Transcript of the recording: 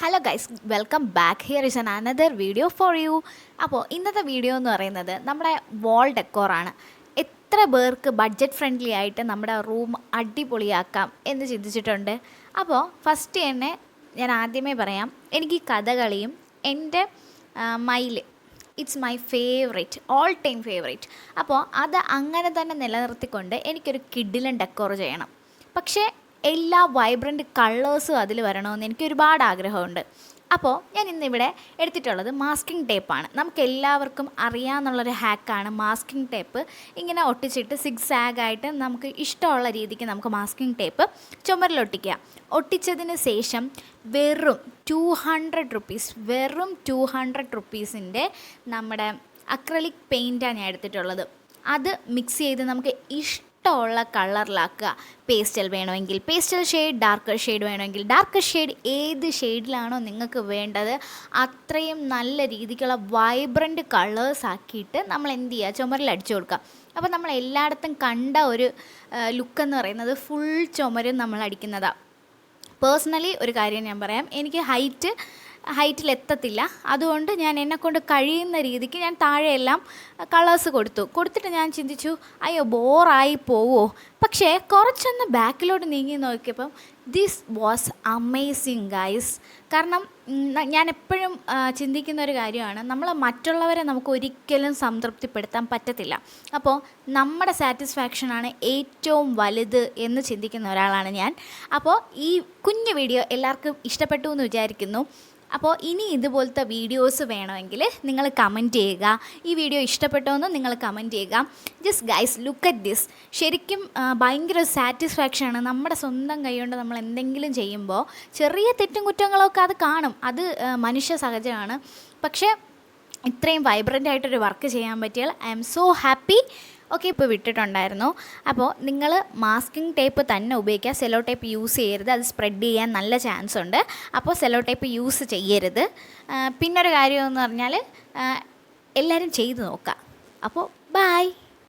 Hello guys, welcome back. Here is another video for you. അപ്പോൾ ഇന്നത്തെ video എന്ന് പറയുന്നത് നമ്മുടെ വാൾ ഡെക്കോറാണ്. എത്ര പേർക്ക് ബഡ്ജറ്റ് ഫ്രണ്ട്ലി ആയിട്ട് നമ്മുടെ റൂം അടിപൊളിയാക്കാം എന്ന് ചിന്തിച്ചിട്ടുണ്ട്. അപ്പോൾ ഫസ്റ്റ് തന്നെ ഞാൻ ആദ്യമേ പറയാം, എനിക്ക് ഈ കഥകളിയും എൻ്റെ മയിൽ it's my favourite, all time favourite. അപ്പോൾ അത് അങ്ങനെ തന്നെ നിലനിർത്തിക്കൊണ്ട് എനിക്കൊരു കിഡിലൻ ഡെക്കോർ ചെയ്യണം. പക്ഷേ എല്ലാ വൈബ്രൻറ്റ് കളേഴ്സും അതിൽ വരണമെന്ന് എനിക്ക് ഒരുപാട് ആഗ്രഹമുണ്ട്. അപ്പോൾ ഞാൻ ഇന്നിവിടെ എടുത്തിട്ടുള്ളത് മാസ്കിംഗ് ടേപ്പാണ്. നമുക്ക് എല്ലാവർക്കും അറിയാമെന്നുള്ളൊരു ഹാക്കാണ് മാസ്കിംഗ് ടേപ്പ്. ഇങ്ങനെ ഒട്ടിച്ചിട്ട് സിഗ്സാഗായിട്ട് നമുക്ക് ഇഷ്ടമുള്ള രീതിക്ക് നമുക്ക് മാസ്കിംഗ് ടേപ്പ് ചുമരിലൊട്ടിക്കുക. ഒട്ടിച്ചതിന് ശേഷം വെറും 200 റുപ്പീസിൻ്റെ നമ്മുടെ അക്രലിക് പെയിൻറ്റാണ് ഞാൻ എടുത്തിട്ടുള്ളത്. അത് മിക്സ് ചെയ്ത് നമുക്ക് ഇഷ്ടമുള്ള കളറിലാക്കുക. പേസ്റ്റൽ വേണമെങ്കിൽ പേസ്റ്റൽ ഷെയ്ഡ്, ഡാർക്കർ ഷെയ്ഡ് വേണമെങ്കിൽ ഡാർക്കർ ഷെയ്ഡ്, ഏത് ഷെയ്ഡിലാണോ നിങ്ങൾക്ക് വേണ്ടത് അത്രയും നല്ല രീതിക്കുള്ള വൈബ്രൻറ്റ് കളേഴ്സ് ആക്കിയിട്ട് നമ്മൾ എന്ത് ചെയ്യുക, ചുമരിൽ അടിച്ചു കൊടുക്കുക. അപ്പോൾ നമ്മൾ എല്ലായിടത്തും കണ്ട ഒരു ലുക്കെന്ന് പറയുന്നത് ഫുൾ ചുമരും നമ്മൾ അടിക്കുന്നതാണ്. പേഴ്സണലി ഒരു കാര്യം ഞാൻ പറയാം, എനിക്ക് ഹൈറ്റിലെത്തത്തില്ല. അതുകൊണ്ട് ഞാൻ എന്നെക്കൊണ്ട് കഴിയുന്ന രീതിക്ക് ഞാൻ താഴെയെല്ലാം കളേഴ്സ് കൊടുത്തിട്ട് ഞാൻ ചിന്തിച്ചു, അയ്യോ ബോറായി പോവോ. പക്ഷേ കുറച്ചൊന്ന് ബാക്കിലോട്ട് നീങ്ങി നോക്കിയപ്പം ദിസ് വാസ് അമേസിങ് ഗൈസ്. കാരണം ഞാൻ എപ്പോഴും ചിന്തിക്കുന്ന ഒരു കാര്യമാണ്, നമ്മൾ മറ്റുള്ളവരെ നമുക്ക് ഒരിക്കലും സംതൃപ്തിപ്പെടുത്താൻ പറ്റത്തില്ല. അപ്പോൾ നമ്മുടെ സാറ്റിസ്ഫാക്ഷനാണ് ഏറ്റവും വലുത് എന്ന് ചിന്തിക്കുന്ന ഒരാളാണ് ഞാൻ. അപ്പോൾ ഈ കുഞ്ഞു വീഡിയോ എല്ലാവർക്കും ഇഷ്ടപ്പെട്ടു എന്ന് വിചാരിക്കുന്നു. അപ്പോൾ ഇനി ഇതുപോലത്തെ വീഡിയോസ് വേണമെങ്കിൽ നിങ്ങൾ കമൻറ്റ് ചെയ്യുക. ഈ വീഡിയോ ഇഷ്ടപ്പെട്ടോ എന്ന് നിങ്ങൾ കമൻറ്റ് ചെയ്യുക. Just guys look at this. ശരിക്കും ഭയങ്കര സാറ്റിസ്ഫാക്ഷനാണ്. നമ്മുടെ സ്വന്തം കൈകൊണ്ട് നമ്മൾ എന്തെങ്കിലും ചെയ്യുമ്പോൾ ചെറിയ തെറ്റും കുറ്റങ്ങളൊക്കെ അത് കാണും, അത് മനുഷ്യ സഹജമാണ്. പക്ഷേ ഇത്രയും വൈബ്രൻ്റ് ആയിട്ടൊരു വർക്ക് ചെയ്യാൻ പറ്റിയാൽ I am so happy. Okay, ഇപ്പോൾ വിട്ടിട്ടുണ്ടായിരുന്നു. അപ്പോൾ നിങ്ങൾ മാസ്കിംഗ് ടേപ്പ് തന്നെ ഉപയോഗിക്കുക, സെല്ലോ ടേപ്പ് യൂസ് ചെയ്യരുത്. അത് സ്പ്രെഡ് ചെയ്യാൻ നല്ല ചാൻസ് ഉണ്ട്. അപ്പോൾ സെല്ലോ ടേപ്പ് യൂസ് ചെയ്യരുത്. പിന്നൊരു കാര്യമെന്ന് പറഞ്ഞാൽ എല്ലാവരും ചെയ്ത് നോക്കുക. അപ്പോൾ ബൈ.